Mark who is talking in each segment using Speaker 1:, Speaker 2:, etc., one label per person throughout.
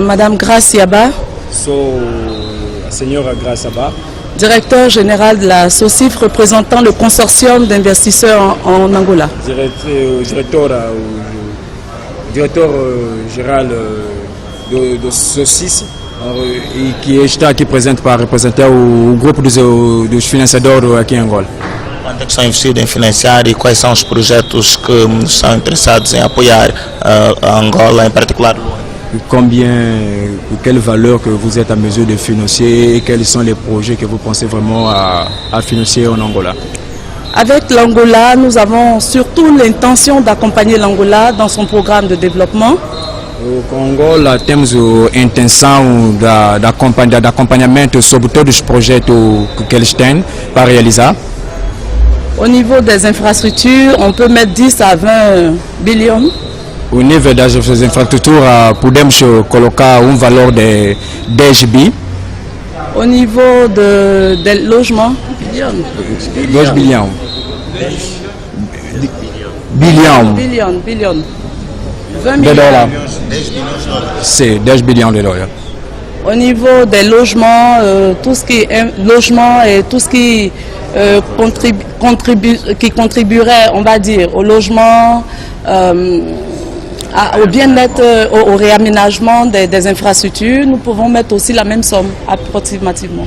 Speaker 1: Madame Grace Yaba.
Speaker 2: Sou a senhora Grace Yaba.
Speaker 1: Directeur général de la SOCIF représentant le consortium d'investisseurs en Angola.
Speaker 2: Directeur général de SOCIF qui está aqui presente para representar o grupo dos financiadores aqui em Angola.
Speaker 3: Quanto é que são investidos em financiar e quais são os projetos que são interessados em apoiar a Angola, em particular Luanda?
Speaker 2: Quelle valeur que vous êtes en mesure de financer et quels sont les projets que vous pensez vraiment à financer en Angola?
Speaker 1: Avec l'Angola, nous avons surtout l'intention d'accompagner l'Angola dans son programme de développement.
Speaker 2: Com Angola temos a intenção d'acompanhamento sobre todos os projetos que eles têm para realizar.
Speaker 1: Au niveau des infrastructures, on peut mettre 10 à 20 bilhões.
Speaker 2: Au nível das infraestruturas, podemos colocar valor de 10 bi.
Speaker 1: Au niveau des logements,
Speaker 2: 2 bilhões.
Speaker 1: Bilhões. 20
Speaker 2: de dollars.
Speaker 3: 10 bilhões.
Speaker 2: C'est 10 bilhões de dollars.
Speaker 1: Au niveau des logements, tout ce qui est logement et tout ce qui contribuerait, on va dire, au logement, au bien-être, au réaménagement des infrastructures, nous pouvons mettre aussi la même somme approximativement.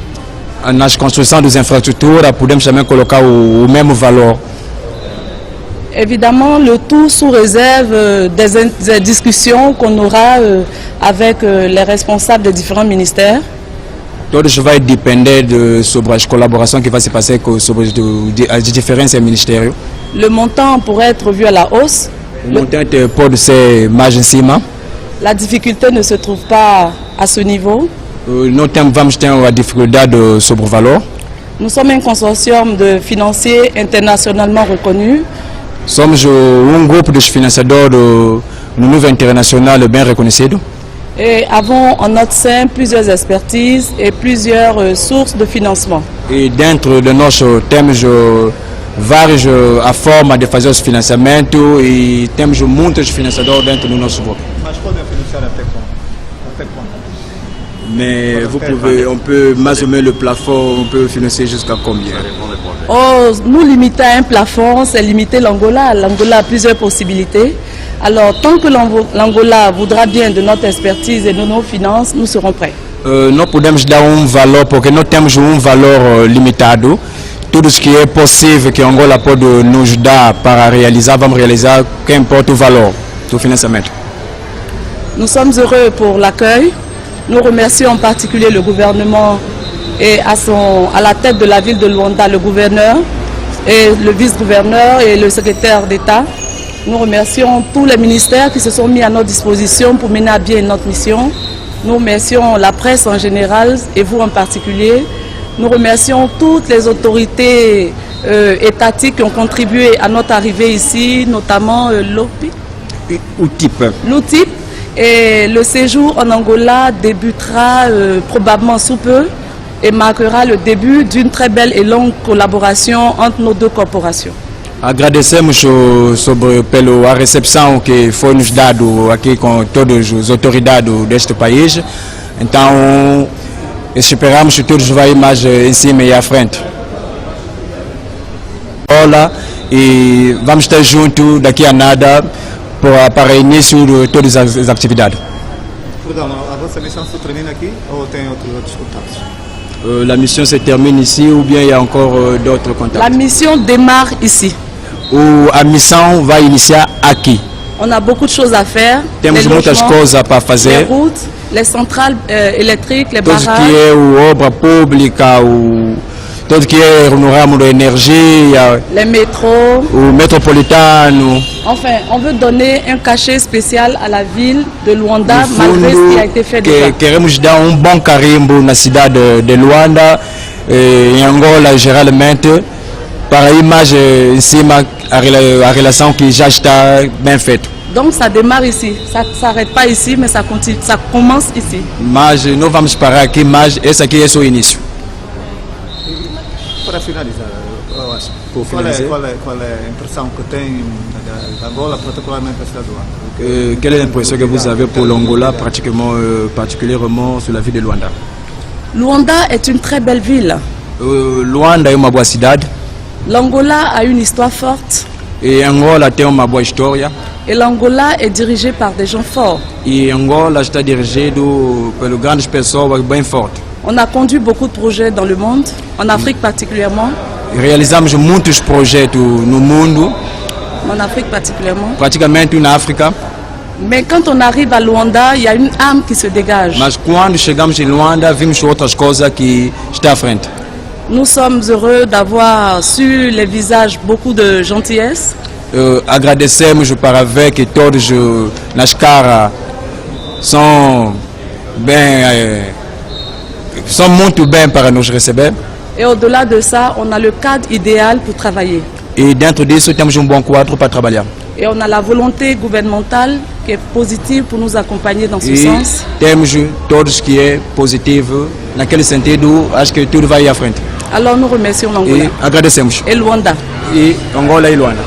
Speaker 2: Nas construções das infraestruturas, podemos também colocar o mesmo valor.
Speaker 1: Évidemment, le tout sous réserve des discussions qu'on aura avec les responsables des différents ministères.
Speaker 2: Todos vai depender sobre as collaborações que vai se passer sobre as diferentes ministérios.
Speaker 1: Le montant pourrait être vu à la hausse.
Speaker 2: O montante pode ser mais em cima.
Speaker 1: La difficulté ne se trouve pas à ce niveau.
Speaker 2: Nós vamos ter a dificuldade sobre o valor.
Speaker 1: Nous sommes un consortium de financiers internationalement reconnus.
Speaker 2: Somos grupo dos financiadores no nível internacional bem reconhecido.
Speaker 1: Et avons en notre sein plusieurs expertises et plusieurs sources de financement.
Speaker 2: E dentro de nós temos várias a forma de fazer os financiamentos e temos muitos financiadores dentro do nosso grupo.
Speaker 4: Mas podem financiar até quando?
Speaker 2: Mais on peut mais ou menos le plafond, on peut financer jusqu'à combien?
Speaker 1: Nous limiter à un plafond, c'est limiter l'Angola. L'Angola a plusieurs possibilités. Alors, tant que l'Angola voudra bien de notre expertise et de nos finances, nous serons prêts.
Speaker 2: Nós podemos dar valor, porque nós temos valor limitado. Tudo o que é possível que a Angola pode nos dar para realizar, vamos realizar, qu'importe o valor do financiamento.
Speaker 1: Nous sommes heureux pour l'accueil. Nous remercions en particulier le gouvernement et à la tête de la ville de Luanda, le gouverneur et le vice-gouverneur et le secrétaire d'État. Nous remercions tous les ministères qui se sont mis à notre disposition pour mener à bien notre mission. Nous remercions la presse en général et vous en particulier. Nous remercions toutes les autorités étatiques qui ont contribué à notre arrivée ici, notamment l'OUTIP. Et le séjour en Angola débutera probablement sous peu et marquera le début d'une très belle et longue collaboration entre nos deux corporations.
Speaker 2: Agradecemos pela recepção que foi nos dado aqui com todas as autoridades deste país. Então, esperamos que todos vão mais em cima e à frente. Olá, e vamos estar juntos daqui a nada para o início de todas as atividades.
Speaker 4: Perdão, a vossa missão se termina aqui ou tem outros contatos?
Speaker 2: La mission se termine ici ou bien il y a encore d'autres contacts?
Speaker 1: La mission démarre ici.
Speaker 2: A missão vai iniciar aqui.
Speaker 1: On a beaucoup de choses à faire.
Speaker 2: Temos muitas coisas para fazer.
Speaker 1: Les routes, les centrales électriques, les barrages.
Speaker 2: Tudo que é obra pública, tudo que é no ramo da energia.
Speaker 1: Les métros.
Speaker 2: O metropolitano.
Speaker 1: Enfin, on veut donner un cachet spécial à la ville de Luanda, malgré ce qui a été fait déjà.
Speaker 2: Queremos dar bom carimbo na cidade de Luanda, em Angola geralmente, para ir mais em cima a relação que já está bem feita.
Speaker 1: Donc ça démarre ici, ça ne s'arrête pas ici, mais ça continue, ça commence ici.
Speaker 2: Mas não vamos parar aqui, mas esse aqui é só o início.
Speaker 4: Para finalizar, eu acho.
Speaker 2: Por
Speaker 4: Qual é,
Speaker 2: finalizar.
Speaker 4: qual é a impressão que tem da Angola, particularmente da cidade de Luanda?
Speaker 2: Quelle est l'impression que vous avez pour l'Angola, particulièrement sur la ville de Luanda?
Speaker 1: Luanda est une très belle ville.
Speaker 2: Luanda é uma boa cidade
Speaker 1: L'Angola a une histoire forte
Speaker 2: e Angola tem uma boa história
Speaker 1: et l'Angola est dirigée par des gens forts.
Speaker 2: e Angola está dirigido por grandes pessoas bem fortes.
Speaker 1: On a conduit beaucoup de projets dans le monde, en Afrique particulièrement.
Speaker 2: Realizamos muitos projetos no mundo,
Speaker 1: En Afrique particulièrement.
Speaker 2: praticamente na África,
Speaker 1: Mais quand on arrive à Luanda, il y a une âme qui se dégage.
Speaker 2: mas quando chegamos em Luanda vimos outras coisas que está à frente.
Speaker 1: Nous sommes heureux d'avoir su les visages beaucoup de gentillesse.
Speaker 2: Agradecemos para ver que todos nas caras são muito bem para nos receber.
Speaker 1: Et au-delà de ça, on a le cadre idéal pour travailler.
Speaker 2: E dentro disso temos bom quadro para trabalhar.
Speaker 1: Et on a la volonté gouvernementale qui est positive pour nous accompagner dans ce
Speaker 2: E
Speaker 1: sens.
Speaker 2: temos todos que é positivo. Naquele sentido, acho que tudo vai à frente.
Speaker 1: Alors nous remercions
Speaker 2: E
Speaker 1: l'Angola
Speaker 2: agradecemos.
Speaker 1: et Luanda.
Speaker 2: E Angola e Luanda.